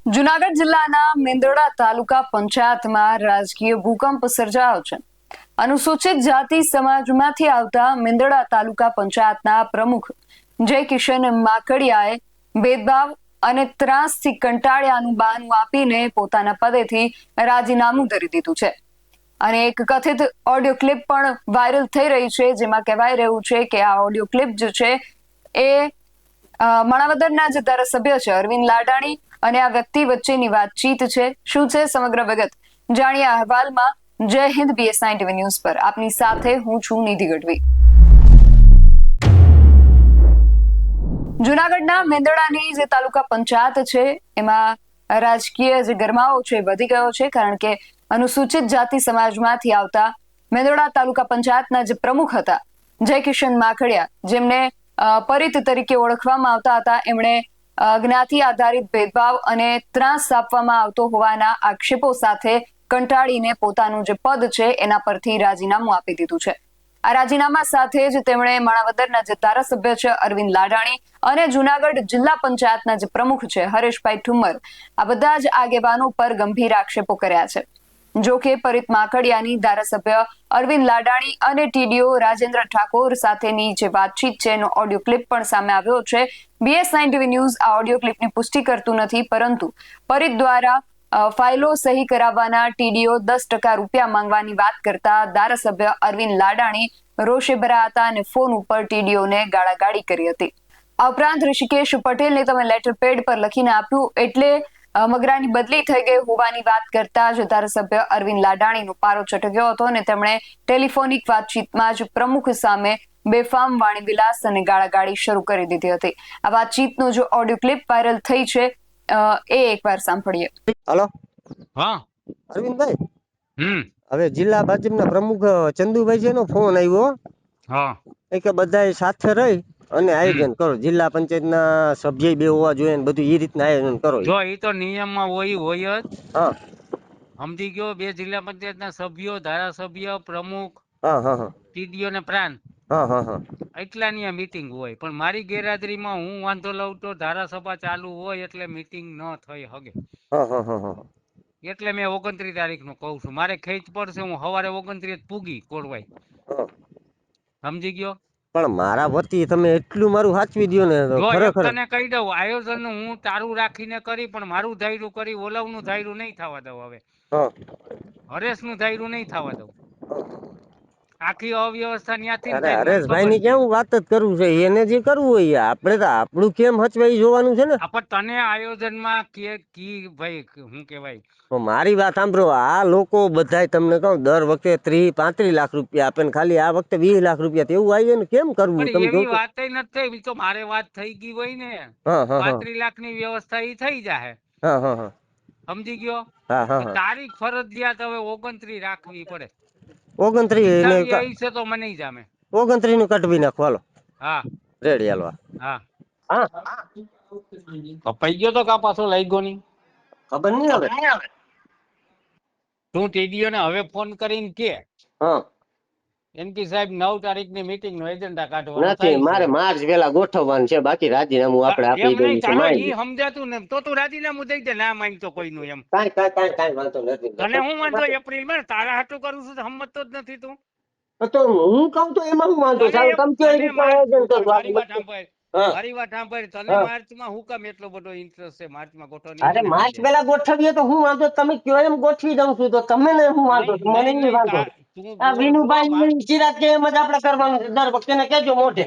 જુનાગઢ જિલ્લાના મેંદરડા તાલુકા પંચાયતમાં રાજકીય ભૂકંપ સર્જાયો છે. અનુસૂચિત જાતિ સમાજમાંથી આવતા મેંદરડા તાલુકા પંચાયતના પ્રમુખ જય કિશન માકડિયાએ ભેદભાવ અને ત્રાસથી કંટાળ્યાનું બહાનું આપીને પોતાના પદેથી રાજીનામું ધરી દીધું છે. અને એક કથિત ઓડિયો ક્લિપ પણ વાયરલ થઈ રહી છે, જેમાં કહેવાય રહ્યું છે કે આ ઓડિયો ક્લિપ જે છે એ માણાવદરના જે ધારાસભ્ય છે અરવિંદ લાડાણી અને આ વ્યક્તિ વચ્ચેની વાતચીત છે. શું છે સમગ્ર વિગત જાણીએ અહેવાલમાં. જય હિન્દ BS9 TV ન્યૂઝ પર આપની સાથે હું છું નિધિ ગઢવી. જુનાગઢના મેંદરડાની જે તાલુકા પંચાયત છે એમાં રાજકીય જે ગરમાવો છે વધી ગયો છે, કારણ કે અનુસૂચિત જાતિ સમાજમાંથી આવતા મેંદરડા તાલુકા પંચાયતના જે પ્રમુખ હતા જય કિશન માકડિયા, જેમને પરિત તરીકે ઓળખવામાં આવતા હતા, એમણે જ્ઞાતિ આધારિત ભેદભાવ અને ત્રાસ આપવામાં આવતો હોવાના આક્ષેપો સાથે કંટાળીને પોતાનું જે પદ છે એના પરથી રાજીનામું આપી દીધું છે. આ રાજીનામા સાથે જ તેમણે માણાવદરના જે ધારાસભ્ય છે અરવિંદ લાડાણી અને જુનાગઢ જિલ્લા પંચાયતના જે પ્રમુખ છે હરેશભાઈ ઠુમ્મર, આ બધા જ આગેવાનો પર ગંભીર આક્ષેપો કર્યા છે. જો કે પરિત માકડિયાની ધારાસભ્ય અરવિંદ લાડાણી અને TDO રાજેન્દ્ર ઠાકોર સાથેની જે વાતચીત છે એનો ઓડિયો ક્લિપ પણ સામે આવ્યો છે. BS9 TV ન્યૂઝ આ ઓડિયો ક્લિપની પુષ્ટિ કરતું નથી, પરંતુ પરિત દ્વારા ફાઇલો સહી કરાવવાના TDO 10% રૂપિયા માંગવાની વાત કરતા ધારાસભ્ય અરવિંદ લાડાણી રોષે ભરાયા હતા અને ફોન ઉપર TDO ને ગાળાગાળી કરી હતી. આ ઉપરાંત ઋષિકેશ પટેલને તમે લેટર પેડ પર લખીને આપ્યું એટલે મગરાની બદલી થઈ ગઈ હોવાની વાત કરતા જ ધારાસભ્ય અરવિંદ લાડાણીનો પારો ચટક્યો હતો અને તેમણે ટેલિફોનિક વાતચીતમાં જ પ્રમુખ સામે બેફામ વાણી વિલાસ અને ગાળાગાળી શરૂ કરી દીધી હતી. આ વાતચીતનો જો ઓડિયો ક્લિપ વાયરલ થઈ છે એ એકવાર સાંભળીએ. હાલો. હા અરવિંદભાઈ, હવે જિલ્લા ભાજપના પ્રમુખ ચંદુભાઈ છે નો ફોન આવ્યો. હા એ કે બધાય સાથે રહી અને આયોજન કરો, જિલ્લા પંચાયતના સભ્ય બે હોવા જોઈએ ને બધું એ રીતના આયોજન કરો. જો એ તો નિયમમાં હોય જ. હા સમજી ગયો. બે જિલ્લા પંચાયતના સભ્યો, ધારાસભ્ય, પ્રમુખ, હા હા હા TDO ને પ્રાંત, હા હા હા એટલાની આ મીટિંગ હોય. પણ મારી ગેરહાજરીમાં હું વાંધો લઉં તો ધારાસભા ચાલુ હોય એટલે મીટિંગ ન થઈ શકે. હા હા હા હા એટલે મેં 29 તારીખનું કહું છું. મારે ખેંચ પડશે, હું સવારે 29 પૂગી કોરવાઈ. હા. સમજી ગયો. પણ મારા વતી તમે એટલું મારું સાચવી દો ને તો જો એક ખરેખર. તને કહી દઉં, આયોજન હું તારું રાખીને કરી, પણ મારું ધાર્યું કરી ઓલવનું ધાર્યું નહીં થવા દઉં. હવે હા હરેશનું ધાર્યું નહીં થવા દઉં. આખી અવ્યવસ્થા ત્યાંથી અરે થાય, મને હરેશભાઈ ખબર ની છે. કેવું વાત જ કરવું છે, એને જે કરવું હોય આપણે તો આપણું કેમ હચવાઈ જોવાનું છે ને. પણ તને આયોજનમાં કે કી ભાઈ શું કહેવાય. મારી વાત સાંભળો, આ લોકો બધાય તમને કહું દર વખતે 30-35 લાખ રૂપિયા આપે ને ખાલી આ વખતે 20 લાખ રૂપિયા એવું આવી ને કેમ કરવું પણ તમે એવી જોશો. વાત નથી થઈ. તો મારે વાત થઈ ગઈ હોય ને. હા હા હા 35 લાખની વ્યવસ્થા એ થઈ જાય. હા હા હા સમજી ગયો. હા હા તો હા તારીખ ફરજિયાત હવે 29 રાખવી પડે. 29 ને 28 આવી છે તો મને નહીં જામે. 29 નું કટવી નાખો, હાલો હા રેડી હાલવા. હા હા કપાઈ ગયો તો કા પાછો લઈ ગયો નહીં. ખબર નહીં હવે. તું TDO ને હવે ફોન કરીને કે હા MP સાહેબ 9 તારીખની મીટિંગ નો એજન્ડા કાઢવાનો નથી, થાય છે. મારે માર્ચ પેલા ગોઠવવાનું છે, બાકી રાજીનામું આપણે એમ આપી નહીં, દેવું છે. ચાલો માય ઈ સમજાતું ને તો તું રાજીનામું દઈ દે. ના માંગતો કોઈનું એમ. કાંઈ વાંધો નથી. તને હું વાંધો એપ્રિલમાં તારા હાટું કરું છું તો સમજતો જ નથી તું. તો હું કહું તો એમાં હું વાંધો? તને સારું, તમે કયો એ તને રીતના આયોજન ઉપર કરજો મારી આપણે વાત બધું. સાંભળ. હા મારી વાત સાંભળ. તને હા. માર્ચમાં હું કામ એટલો બધો ઇન્ટરેસ્ટ છે માર્ચમાં ગોઠવણી અરે મને માર્ચ સમજે. પેલા ગોઠવીએ તો હું વાંધો? તમે કયો એમ ગોઠવી દઉં છું, તો તમે ને હું વાંધો? નહીં મને નહીં નહીં નહીં વાંધો. તું આ જો વિનુભાઈ ચિરાગ કે એમ જ આપણે કરવાનું છે દર વખતે, ને કેજો મોઢે.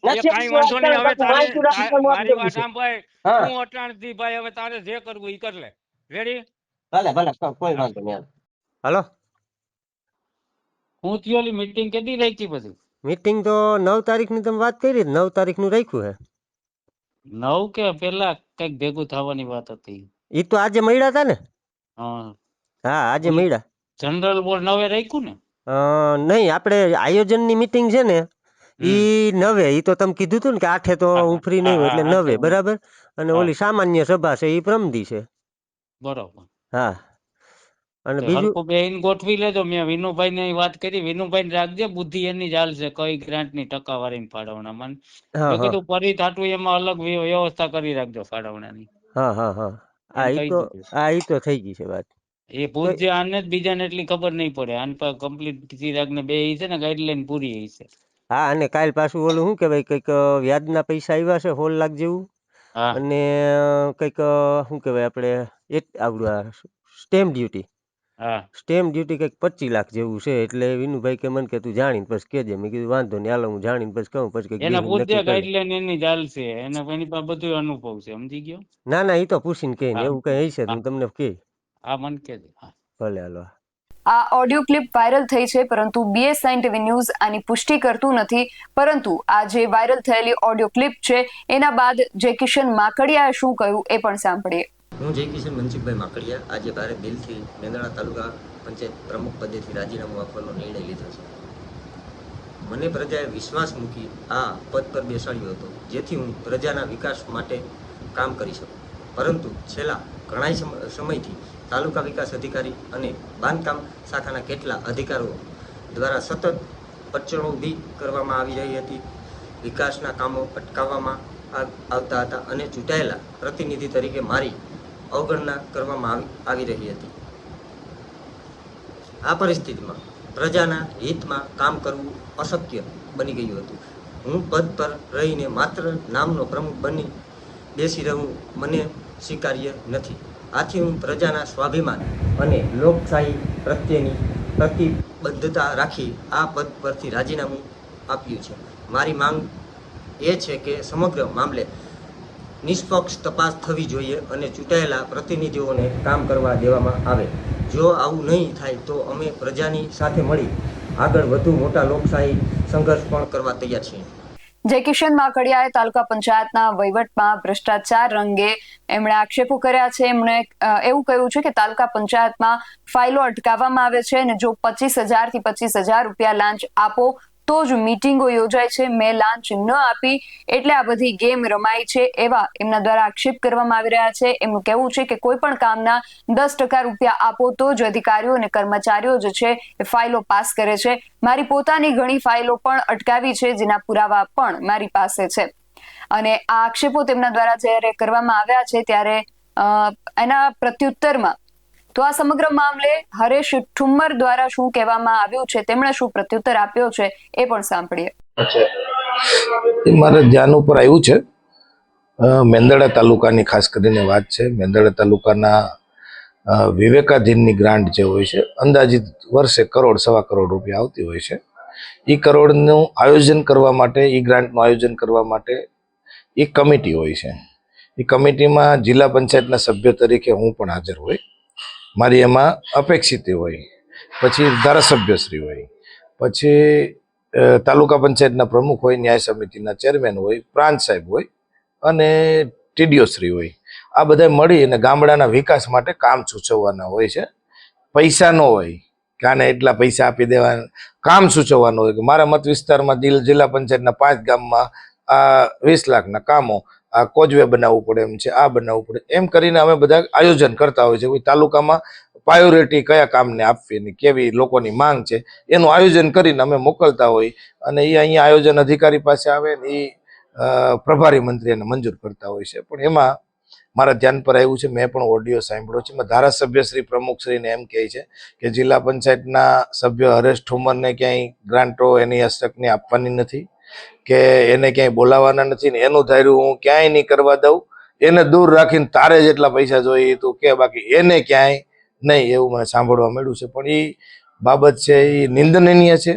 એ નથી કાંઈ આપી વાત વાંધો નહીં. કરે, હવે બાકી તારે માહિતી રાખી આપી મારી દેવું વાત છે. સાંભળ. હા તું અટાણથી ભાઈ હવે તારે જે કરવું એ કર લે. રેડી? ભલે ભલે, કોઈ વાંધો નહીં. હાલો. હું થયોલી મીટિંગ કેદી રાખી પછી? મીટિંગ તો 9 તારીખની તમે વાત કરી, 9 તારીખનું રાખ્યું છે. 9 કે પેલા કઈક ભેગું થવાની વાત હતી. એ તો આજે મળ્યા હતા ને. હા હા આજે મળ્યા. જનરલ બોર્ડ 9 રાખ્યું ને? નહીં, આપણે આયોજનની મીટિંગ છે ને ઈ 9, ઈ તો તમે કીધું હતું ને કે 8 તો હું ફ્રી નહીં હોય એટલે 9, બરાબર. અને ઓલી સામાન્ય સભા છે ઈ પ્રમદી છે. બરોબર. હા. અને બીજું હરકો બેન ગોઠવી લેજો. મેં વિનુભાઈ ને વાત કરી. વિનુભાઈ રાખજે, બુદ્ધિ એની જ હાલશે કઈ ગ્રાન્ટ ની ટકાવારી ફાળવણામાં. હા મેં હા કીધું ફરી થાટું એમાં અલગ વ્યવસ્થા કરી રાખજો ફાળવણાની. હા હા હા આ એમ ઈ કહી તો દીધું. ઈ તો થઈ ગઈ છે વાત. એ પૂછજે આને જ, બીજાને એટલી ખબર નહીં પડે. આને પર કમ્પ્લીટ ચિરાગ ને બે છે ને ગાઈડલાઈન પૂરી છે. હા, અને કાલ પાછું ઓલું શું કહેવાય, કંઈક વ્યાજના પૈસા આવ્યા છે 16 લાખ જેવું, હા અને કંઈક શું કહેવાય આપણે આવડું સ્ટેમ્પ ડ્યુટી હા કંઈક 25 લાખ જેવું છે. એટલે વિનુભાઈ કે મને કે તું જાણીને પછી કહેજે. મેં કીધું વાંધો નહીં, હાલો હું જાણીને પછી કહું, પછી કંઈક એને બેહીને પૂછજે, નક્કી કરી. ગાઈડલાઈન એની ચાલશે. એની પાસે બધું અનુભવ છે, સમજી ગયો. ના ના, એ તો પૂછીને કહે ને, હા એવું કંઈ હશે તો હા હું તમને કહે. હા મને કહેજે. હા ભલે, હાલો. આ ઓડિયો ક્લિપ વાયરલ થઈ છે, પરંતુ BS9 TV ન્યૂઝ આની પુષ્ટિ કરતું નથી. પરંતુ આ જે વાયરલ થયેલી ઓડિયો ક્લિપ છે એના બાદ જે કિશન માકડિયાએ શું કહ્યું એ પણ સાંભળીએ. હું જયકિશન મનસુખભાઈ માકડિયા આજે ભારે દિલથી મેંદરડા તાલુકા પંચાયત પ્રમુખ પદેથી રાજીનામું આપવાનો નિર્ણય લીધો છે. મને પ્રજાએ વિશ્વાસ મૂકી આ પદ પર બેસાડ્યો હતો, જેથી હું પ્રજાના વિકાસ માટે કામ કરી શકું. પરંતુ છેલ્લા ઘણા સમયથી તાલુકા વિકાસ અધિકારી અને બાંધકામ શાખાના કેટલા અધિકારીઓ દ્વારા સતત અડચણો ઊભી કરવામાં આવી રહી હતી. વિકાસના કામો અટકાવવામાં આવતા હતા અને ચૂંટાયેલા પ્રતિનિધિ તરીકે મારી અવગણના કરવામાં આવી રહી હતી. આ પરિસ્થિતિમાં પ્રજાના હિતમાં કામ કરવું અશક્ય બની ગયું હતું. હું પદ પર રહીને માત્ર નામનો પ્રમુખ બની બેસી રહું મને સ્વીકાર્ય નથી. આથી હું પ્રજાના સ્વાભિમાન અને લોકશાહી પ્રત્યેની પ્રતિબદ્ધતા રાખી આ પદ પરથી રાજીનામું આપ્યું છે. મારી માંગ એ છે કે સમગ્ર મામલે નિષ્પક્ષ તપાસ થવી જોઈએ અને ચૂંટાયેલા પ્રતિનિધિઓને કામ કરવા દેવામાં આવે. જો આવું નહીં થાય તો અમે પ્રજાની સાથે મળી આગળ વધુ મોટા લોકશાહી સંઘર્ષ પણ કરવા તૈયાર છીએ. જે કિશન માકડિયાએ તાલુકા પંચાયતના વહીવટમાં ભ્રષ્ટાચાર અંગે એમણે આક્ષેપો કર્યા છે. એમણે એવું કહ્યું છે કે તાલુકા પંચાયતમાં ફાઇલો અટકાવવામાં આવે છે અને જો 25,000 થી 25,000 રૂપિયા લાંચ આપો તો જ મીટિંગો યોજાય છે. મેં લાંચ ન આપી એટલે આ બધી ગેમ રમાઈ છે, એવા એમના દ્વારા આક્ષેપ કરવામાં આવી રહ્યા છે. એમનું કહેવું છે કે કોઈ પણ કામના 10% રૂપિયા આપો તો જ અધિકારીઓ અને કર્મચારીઓ જે છે એ ફાઇલો પાસ કરે છે. મારી પોતાની ઘણી ફાઇલો પણ અટકાવી છે, જેના પુરાવા પણ મારી પાસે છે. અને આ આક્ષેપો તેમના દ્વારા જ્યારે કરવામાં આવ્યા છે ત્યારે એના પ્રત્યુત્તરમાં તો આ સમગ્ર મામલે હરેશ ઠુમ્મર દ્વારા શું કહેવામાં આવ્યું છે, તેમણે શું પ્રત્યુત્તર આપ્યો છે એ પણ સાંભળીએ. એ મારા ધ્યાન ઉપર આવ્યું છે. મેંદરડા તાલુકાની ખાસ કરીને વાત છે. મેંદરડા તાલુકાના વિવેકાધીનની ગ્રાન્ટ જે હોય છે, અંદાજિત વર્ષે 1 કરોડ 1.25 કરોડ રૂપિયા આવતી હોય છે. એ કરોડનું આયોજન કરવા માટે, એ ગ્રાન્ટનું આયોજન કરવા માટે એક કમિટી હોય છે. એ કમિટીમાં જિલ્લા પંચાયતના સભ્ય તરીકે હું પણ હાજર હોય, મારી એમાં અપેક્ષિત હોય, પછી ધારાસભ્યશ્રી હોય, પછી તાલુકા પંચાયતના પ્રમુખ હોય, ન્યાય સમિતિના ચેરમેન હોય, પ્રાંત સાહેબ હોય અને ટીડીઓ શ્રી હોય. આ બધા મળી અને ગામડાના વિકાસ માટે કામ સૂચવવાના હોય છે. પૈસા ન હોય કે આને એટલા પૈસા આપી દેવાના, કામ સૂચવવાનું હોય કે મારા મત વિસ્તારમાં જિલ્લા પંચાયતના 5 ગામમાં આ 20 લાખના કામો, આ કોઝવે બનાવવું પડે એમ છે, આ બનાવવું પડે એમ કરીને અમે બધા આયોજન કરતા હોય છે. તાલુકામાં પ્રાયોરિટી કયા કામને આપવી ને કેવી લોકોની માંગ છે એનું આયોજન કરીને અમે મોકલતા હોય અને એ અહીંયા આયોજન અધિકારી પાસે આવે ને એ પ્રભારી મંત્રી એને મંજૂર કરતા હોય છે. પણ એમાં મારા ધ્યાન પર આવ્યું છે, મેં પણ ઓડિયો સાંભળ્યો છે, ધારાસભ્ય શ્રી પ્રમુખશ્રીને એમ કહે છે કે જિલ્લા પંચાયતના સભ્ય હરેશ ઠુમ્મરને ક્યાંય ગ્રાન્ટો એની હસ્તકની આપવાની નથી કે એને ક્યાંય બોલાવવાના નથી ને એનું ધાર્યું હું ક્યાંય નહીં કરવા દઉં, એને દૂર રાખીને તારે જેટલા પૈસા જોઈએ તું કે, બાકી એને ક્યાંય નહીં, એવું મને સાંભળવા મળ્યું છે. પણ એ બાબત છે એ નિંદનીય છે.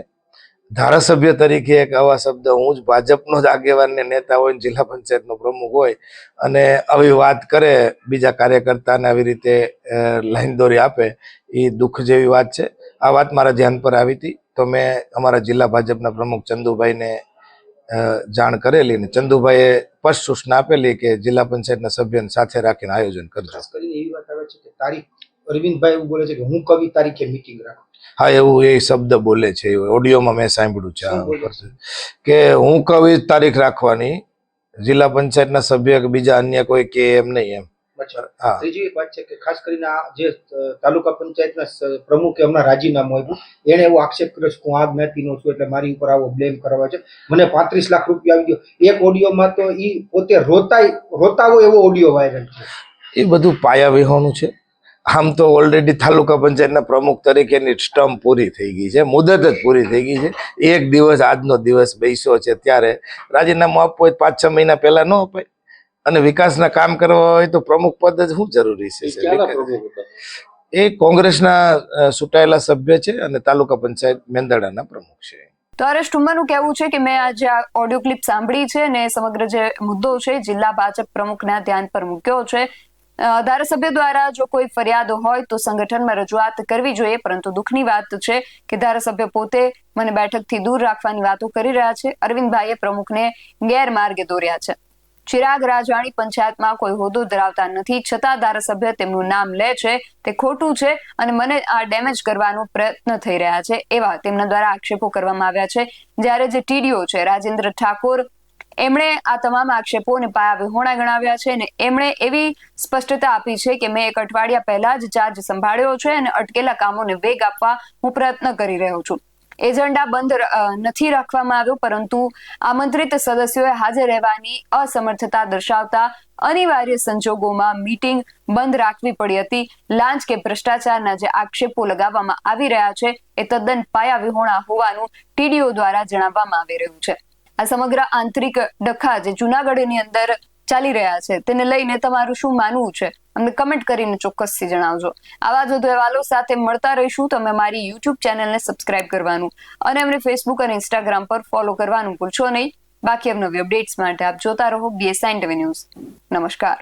ધારાસભ્ય તરીકે એક આવા શબ્દ, હું જ ભાજપનો જ આગેવાન ને નેતા હોય ને જિલ્લા પંચાયતનો પ્રમુખ હોય અને આવી વાત કરે, બીજા કાર્યકર્તાને આવી રીતે લાઈન દોરી આપે, એ દુઃખ જેવી વાત છે. આ વાત મારા ધ્યાન પર આવી હતી તો મેં અમારા જિલ્લા ભાજપના પ્રમુખ ચંદુભાઈને જાણ કરેલી ને ચંદુભાઈએ સ્પષ્ટ સૂચના આપેલી કે જિલ્લા પંચાયતના સભ્યને સાથે રાખીને આયોજન કરજો. ખાસ કરીને એવી વાત આવે છે કે તારીખ, અરવિંદભાઈ એવું બોલે છે કે હું કવિ તારીખે મીટિંગ રાખું. હા, એવું એ શબ્દ બોલે છે, ઓડિયોમાં મેં સાંભળ્યું છે કે હું કવિ તારીખ રાખવાની, જિલ્લા પંચાયતના સભ્ય કે બીજા અન્ય કોઈ કે એમ નહીં એમ. હા, ત્રીજી એક વાત છે કે ખાસ કરીને આ જે તાલુકા પંચાયતના પ્રમુખે હમણાં રાજીનામું આપ્યું, એને એવો આક્ષેપ કર્યો છે કે હું આ જ્ઞાતિનો છું એટલે મારી ઉપર આવો બ્લેમ કરવા છે, મને 35 લાખ રૂપિયા આવી ગયો. એક ઓડિયોમાં તો એ પોતે રોતા હોય એવો ઓડિયો વાયરલ છે. એ બધું પાયા વિહોણું છે. આમ તો ઓલરેડી તાલુકા પંચાયતના પ્રમુખ તરીકેની સ્ટમ્પ પૂરી થઈ ગઈ છે, મુદત જ પૂરી થઈ ગઈ છે. એક દિવસ આજનો દિવસ બેસ્યો છે ત્યારે રાજીનામું આપવું હોય 5-6 મહિના પહેલા ન અપાય, અને વિકાસના કામ કરવા હોય તો પ્રમુખ પદ જ શું જરૂરી છે? એ કોંગ્રેસના ચૂંટાયેલા સભ્ય છે અને તાલુકા પંચાયત મેંદરડાના પ્રમુખ છે. તો હરેશ ટુંબાનું કહેવું છે કે મેં આજે આ ઓડિયો ક્લિપ સાંભળી છે ને સમગ્ર જે મુદ્દો છે જિલ્લા ભાજપ પ્રમુખના ધ્યાન પર મૂક્યો છે. ધારાસભ્ય દ્વારા જો કોઈ ફરિયાદ હોય તો સંગઠનમાં રજૂઆત કરવી જોઈએ, પરંતુ દુઃખની વાત છે કે ધારાસભ્ય પોતે મને બેઠકથી દૂર રાખવાની વાતો કરી રહ્યા છે. અરવિંદભાઈએ પ્રમુખને ગેરમાર્ગે દોર્યા છે. ચિરાગ રાજાણી પંચાયતમાં કોઈ હોદ્દો ધરાવતા નથી, છતાં ધારાસભ્ય તેમનું નામ લે છે તે ખોટું છે અને મને આ ડેમેજ કરવાનો પ્રયત્ન થઈ રહ્યા છે, એવા તેમના દ્વારા આક્ષેપો કરવામાં આવ્યા છે. જ્યારે જે ટીડીઓ છે રાજેન્દ્ર ઠાકોર, એમણે આ તમામ આક્ષેપોને પાયા વિહોણા ગણાવ્યા છે અને એમણે એવી સ્પષ્ટતા આપી છે કે મેં 1 અઠવાડિયા પહેલા જ ચાર્જ સંભાળ્યો છે અને અટકેલા કામોને વેગ આપવા હું પ્રયત્ન કરી રહ્યો છું. એજન્ડા બંધ નથી રાખવામાં આવ્યો, પરંતુ આમંત્રિત સદસ્યોએ હાજર રહેવાની અસમર્થતા દર્શાવતા અનિવાર્ય સંજોગોમાં મીટિંગ બંધ રાખવી પડી હતી. લાંચ કે ભ્રષ્ટાચારના જે આક્ષેપો લગાવવામાં આવી રહ્યા છે એ તદ્દન પાયા વિહોણા હોવાનું ટીડીઓ દ્વારા જણાવવામાં આવી રહ્યું છે. આ સમગ્ર આંતરિક ડખા જે જુનાગઢની અંદર ચાલી રહ્યા છે તેને લઈને તમારું શું માનવું છે? અમને કમેન્ટ કરીને ચોક્કસથી જણાવજો. આવા જ વધુ અહેવાલો સાથે મળતા રહીશું. તમે મારી યુટ્યુબ ચેનલને સબસ્ક્રાઇબ કરવાનું અને અમને ફેસબુક અને ઇન્સ્ટાગ્રામ પર ફોલો કરવાનું ભૂલશો નહીં. બાકી અવનવી અપડેટ્સ માટે આપ જોતા રહો BS9 ન્યૂઝ. નમસ્કાર.